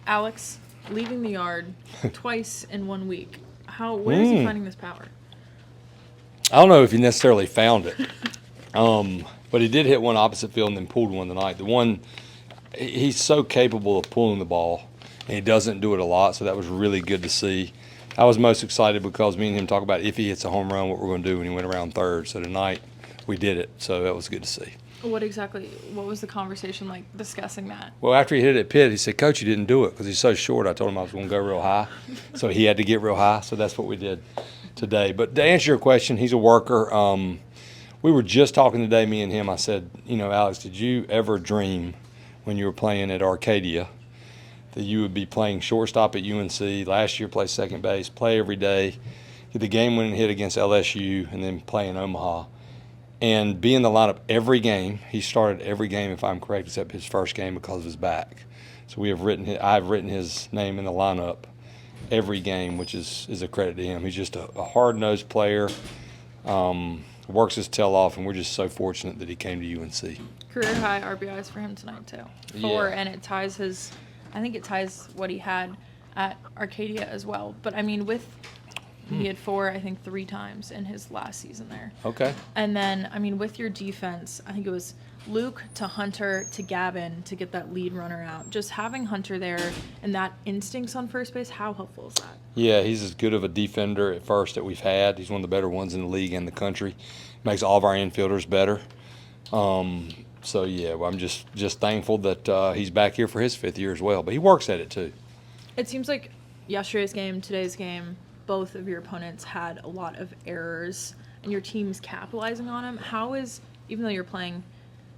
Alex leaving the yard twice in 1 week. Where is he finding this power? I don't know if he necessarily found it, but he did hit one opposite field and then pulled one tonight. The one, he's so capable of pulling the ball, and he doesn't do it a lot, so that was really good to see. I was most excited because me and him talk about if he hits a home run, what we're going to do when he went around third. So tonight we did it, so that was good to see. What was the conversation like discussing that? Well, after he hit it at Pitt, he said, Coach, you didn't do it because he's so short. I told him I was going to go real high, so he had to get real high, so that's what we did today. But to answer your question, he's a worker. We were just talking today, me and him. I said, Alex, did you ever dream when you were playing at Arcadia that you would be playing shortstop at UNC, last year play second base, play every day, get the game-winning hit against LSU, and then play in Omaha, and be in the lineup every game? He started every game, if I'm correct, except his first game because of his back. So I've written his name in the lineup every game, which is a credit to him. He's just a hard-nosed player, works his tail off, and we're just so fortunate that he came to UNC. Career high RBIs for him tonight too. 4, and it ties I think it ties what he had at Arcadia as well. But I mean, he had 4, I think 3 times in his last season there. Okay. And then, I mean, with your defense, I think it was Luke to Hunter to Gavin to get that lead runner out. Just having Hunter there and that instincts on first base, how helpful is that? Yeah, he's as good of a defender at first that we've had. He's one of the better ones in the league and the country. Makes all of our infielders better. So, yeah, I'm just thankful that he's back here for his 5th year as well. But he works at it, too. It seems like yesterday's game, today's game, both of your opponents had a lot of errors, and your team's capitalizing on them. How is, even though you're playing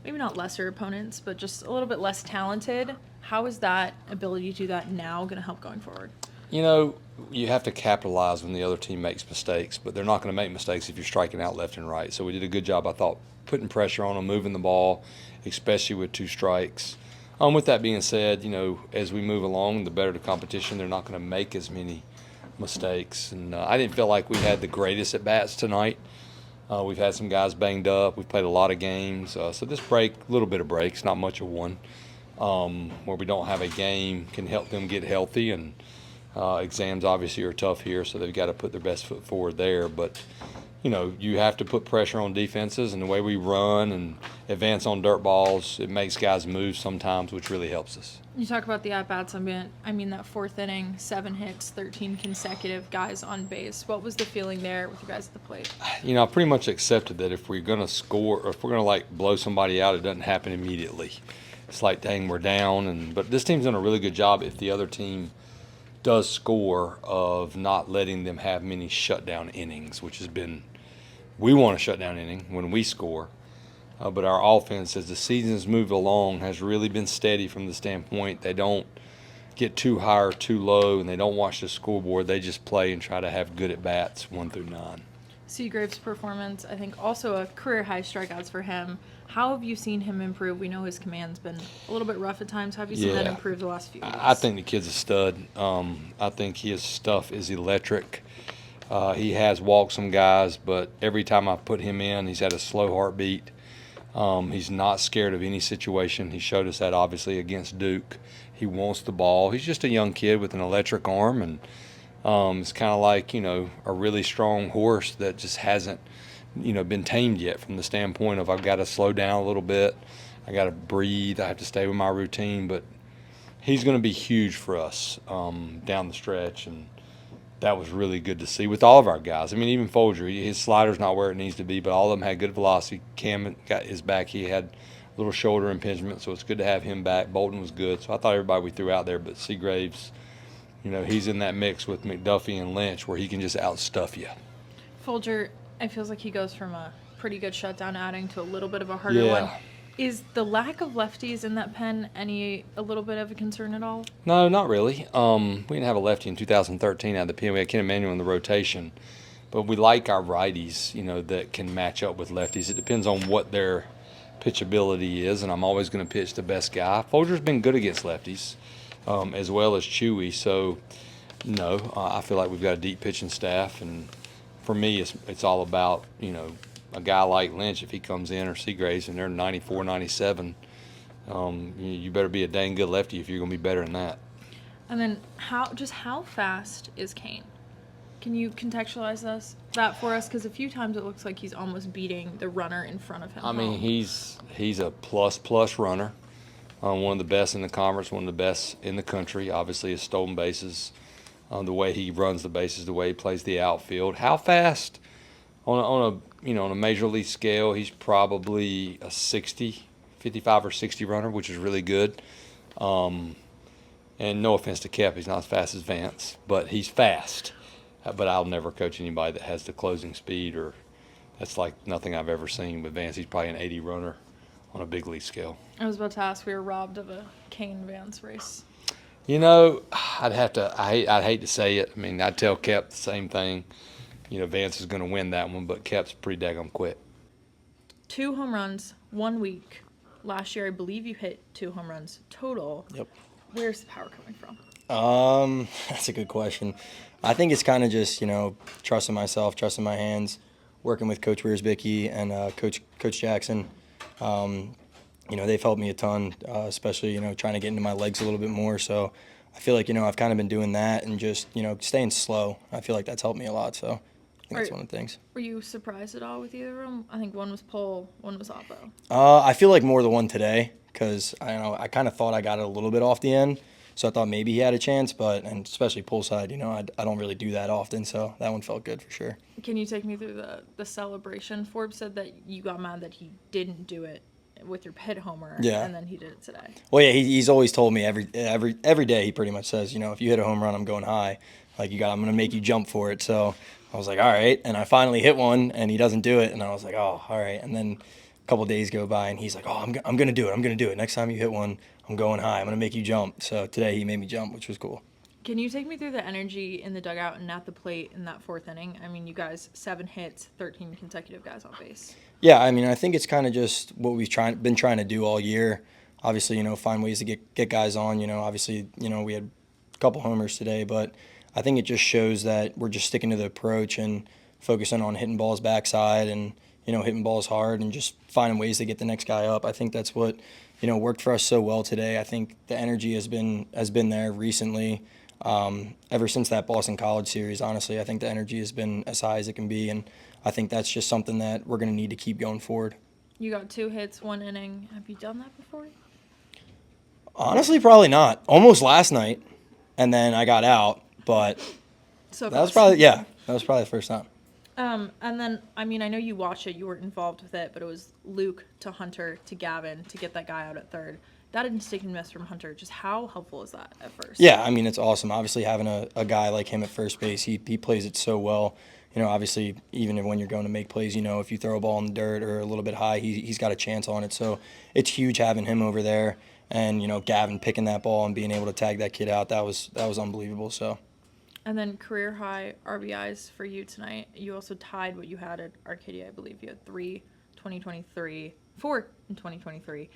maybe not lesser opponents, but just a little bit less talented, how is that ability to do that now going to help going forward? You have to capitalize when the other team makes mistakes, but they're not going to make mistakes if you're striking out left and right. So we did a good job, I thought, putting pressure on them, moving the ball, especially with 2 strikes. With that being said, as we move along, the better the competition, they're not going to make as many mistakes. And I didn't feel like we had the greatest at-bats tonight. We've had some guys banged up. We've played a lot of games. So this little bit of breaks, not much of one, where we don't have a game, can help them get healthy. And exams obviously are tough here, so they've got to put their best foot forward there. But, you have to put pressure on defenses, and the way we run and advance on dirt balls, it makes guys move sometimes, which really helps us. You talk about the at-bats. I mean that 4th inning, 7 hits, 13 consecutive guys on base. What was the feeling there with you guys at the plate? I pretty much accepted that if we're going to score, or if we're going to blow somebody out, it doesn't happen immediately. It's like, dang, we're down. But this team's done a really good job if the other team does score of not letting them have many shutdown innings, which has been, we want a shutdown inning when we score. But our offense, as the season's moved along, has really been steady from the standpoint they don't get too high or too low, and they don't watch the scoreboard. They just play and try to have good at-bats 1 through 9. Seagraves' performance, I think also a career-high strikeouts for him. How have you seen him improve? We know his command's been a little bit rough at times. How have you seen that improve the last few weeks? I think the kid's a stud. I think his stuff is electric. He has walked some guys, but every time I put him in, he's had a slow heartbeat. He's not scared of any situation. He showed us that, obviously, against Duke. He wants the ball. He's just a young kid with an electric arm, and it's kind of like, a really strong horse that just hasn't, been tamed yet from the standpoint of I've got to slow down a little bit. I got to breathe. I have to stay with my routine. But he's going to be huge for us down the stretch, and that was really good to see with all of our guys. I mean, even Folger, his slider's not where it needs to be, but all of them had good velocity. Cam got his back. He had a little shoulder impingement, so it's good to have him back. Bolton was good. So I thought everybody we threw out there, but Seagraves, he's in that mix with McDuffie and Lynch where he can just outstuff you. Folger, it feels like he goes from a pretty good shutdown outing to a little bit of a harder one. Is the lack of lefties in that pen a little bit of a concern at all? No, not really. We didn't have a lefty in 2013 out of the pen. We had Ken Emanuel in the rotation. But we like our righties, that can match up with lefties. It depends on what their pitchability is, and I'm always going to pitch the best guy. Folger's been good against lefties, as well as Chewy. So, no, I feel like we've got a deep pitching staff. And for me, it's all about, a guy like Lynch, if he comes in, or Seagraves, and they're 94, 97, you better be a dang good lefty if you're going to be better than that. And then how fast is Kane? Can you contextualize that for us? Because a few times it looks like he's almost beating the runner in front of him. I mean, he's a plus runner. One of the best in the conference, one of the best in the country. Obviously, his stolen bases, the way he runs the bases, the way he plays the outfield. How fast on a major league scale? He's probably a 55 or 60 runner, which is really good. And no offense to Kep, he's not as fast as Vance, but he's fast. But I'll never coach anybody that has the closing speed, or that's like nothing I've ever seen with Vance. He's probably an 80 runner on a big league scale. I was about to ask, we were robbed of a Kane Vance race. I'd hate to say it. I mean, I'd tell Kep the same thing. Vance is going to win that one, but Kep's pretty daggone quick. 2 home runs, 1 week. Last year, I believe you hit 2 home runs total. Yep. Where's the power coming from? That's a good question. I think it's kind of just, trusting myself, trusting my hands, working with Coach Wiersbicki and Coach Jackson. They've helped me a ton, especially, trying to get into my legs a little bit more. So I feel like, I've kind of been doing that and just, staying slow. I feel like that's helped me a lot. So I think that's one of the things. Were you surprised at all with either of them? I think one was pole, one was oppo. I feel like more the one today because, I kind of thought I got it a little bit off the end. So I thought maybe he had a chance, and especially pull side, I don't really do that often, so that one felt good for sure. Can you take me through the celebration? Forbes said that you got mad that he didn't do it with your pit homer, and then he did it today. Well, yeah, he's always told me every day he pretty much says, if you hit a home run, I'm going high. Like I'm going to make you jump for it. So I was like, all right, and I finally hit one, and he doesn't do it, and I was like, oh, all right, and then a couple of days go by, and he's like, oh, I'm going to do it. I'm going to do it. Next time you hit one, I'm going high. I'm going to make you jump. So today he made me jump, which was cool. Can you take me through the energy in the dugout and at the plate in that 4th inning? I mean, you guys, 7 hits, 13 consecutive guys on base. Yeah, I mean, I think it's kind of just what we've been trying to do all year. Obviously, find ways to get guys on. Obviously, we had a couple homers today, but I think it just shows that we're just sticking to the approach and focusing on hitting balls backside and, hitting balls hard and just finding ways to get the next guy up. I think that's what, worked for us so well today. I think the energy has been there recently. Ever since that Boston College series, honestly, I think the energy has been as high as it can be, and I think that's just something that we're going to need to keep going forward. You got 2 hits, 1 inning. Have you done that before? Honestly, probably not. Almost last night, and then I got out, but that was probably the first time. And then, I mean, I know you watched it, you weren't involved with it, but it was Luke to Hunter to Gavin to get that guy out at third. That instinct and miss from Hunter, just how helpful is that at first? Yeah, I mean, it's awesome. Obviously, having a guy like him at first base, he plays it so well. Obviously, even when you're going to make plays, if you throw a ball in the dirt or a little bit high, he's got a chance on it. So it's huge having him over there. And, Gavin picking that ball and being able to tag that kid out, that was unbelievable. So. And then career high RBIs for you tonight. You also tied what you had at Arcadia, I believe. You had 4 in 2023.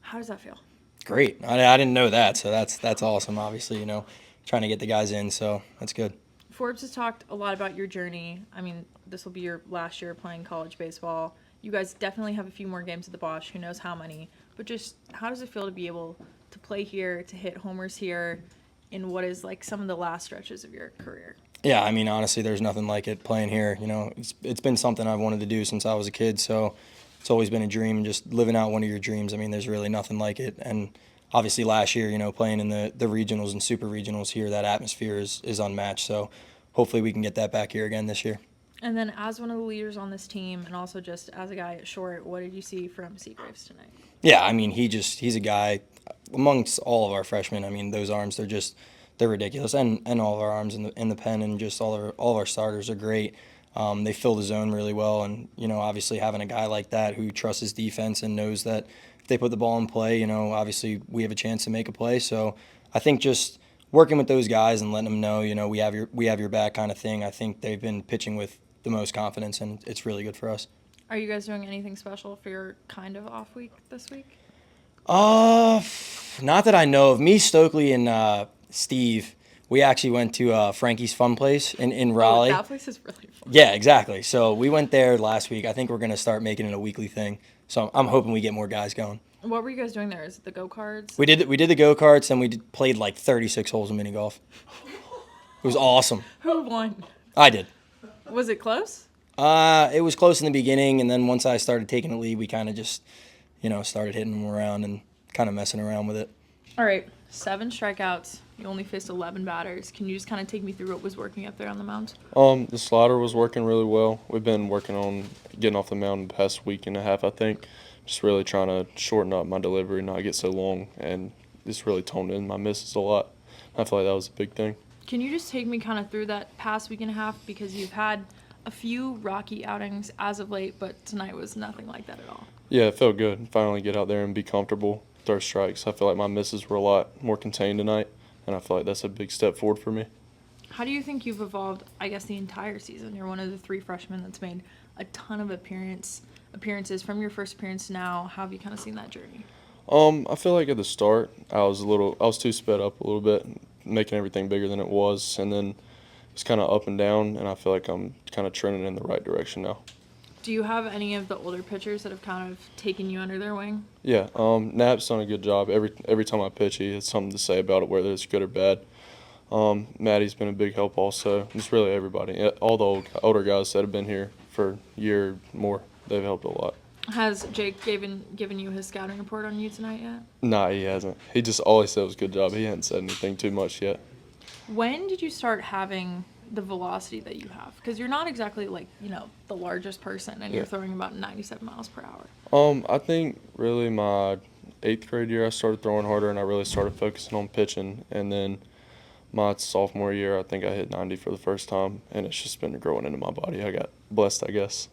How does that feel? Great. I didn't know that, so that's awesome. Obviously, trying to get the guys in, so that's good. Forbes has talked a lot about your journey. I mean, this will be your last year playing college baseball. You guys definitely have a few more games at the Bosh. Who knows how many? But just how does it feel to be able to play here, to hit homers here in what is like some of the last stretches of your career? Yeah, I mean, honestly, there's nothing like it playing here. It's been something I've wanted to do since I was a kid, so it's always been a dream, just living out one of your dreams. I mean, there's really nothing like it. And obviously last year, playing in the regionals and super regionals here, that atmosphere is unmatched. So hopefully we can get that back here again this year. And then as one of the leaders on this team and also just as a guy at short, what did you see from Seagraves tonight? Yeah, I mean, he's a guy amongst all of our freshmen. I mean, those arms, they're ridiculous. And all of our arms in the pen and just all of our starters are great. They fill the zone really well, and obviously having a guy like that who trusts his defense and knows that if they put the ball in play, obviously we have a chance to make a play. So I think just working with those guys and letting them know, we have your back kind of thing. I think they've been pitching with the most confidence, and it's really good for us. Are you guys doing anything special for your kind of off week this week? Not that I know of. Me, Stokely, and Steve. We actually went to Frankie's Fun Place in Raleigh. That place is really fun. Yeah, exactly. So we went there last week. I think we're going to start making it a weekly thing. So I'm hoping we get more guys going. What were you guys doing there? Is it the go-karts? We did the go-karts, and we played like 36 holes of mini golf. It was awesome. Who won? I did. Was it close? It was close in the beginning, and then once I started taking the lead, we kind of just, started hitting them around and kind of messing around with it. All right, 7 strikeouts. You only faced 11 batters. Can you just kind of take me through what was working up there on the mound? The slider was working really well. We've been working on getting off the mound the past week and a half, I think. Just really trying to shorten up my delivery, not get so long, and just really toned in my misses a lot. I feel like that was a big thing. Can you just take me kind of through that past week and a half? Because you've had a few rocky outings as of late, but tonight was nothing like that at all. Yeah, it felt good. Finally get out there and be comfortable, throw strikes. I feel like my misses were a lot more contained tonight, and I feel like that's a big step forward for me. How do you think you've evolved, I guess, the entire season? You're one of the 3 freshmen that's made a ton of appearances from your first appearance to now. How have you kind of seen that journey? I feel like at the start I was too sped up a little bit, making everything bigger than it was, and then it's kind of up and down, and I feel like I'm kind of trending in the right direction now. Do you have any of the older pitchers that have kind of taken you under their wing? Yeah, Nap's done a good job. Every time I pitch, he has something to say about it, whether it's good or bad. Maddie's been a big help also. Just really everybody. All the older guys that have been here for a year or more, they've helped a lot. Has Jake given you his scouting report on you tonight yet? Nah, he hasn't. He just always said it was a good job. He hadn't said anything too much yet. When did you start having the velocity that you have? Because you're not exactly the largest person, and you're throwing about 97 miles per hour. I think really my 8th grade year I started throwing harder, and I really started focusing on pitching. And then my sophomore year, I think I hit 90 for the first time, and it's just been growing into my body. I got blessed, I guess.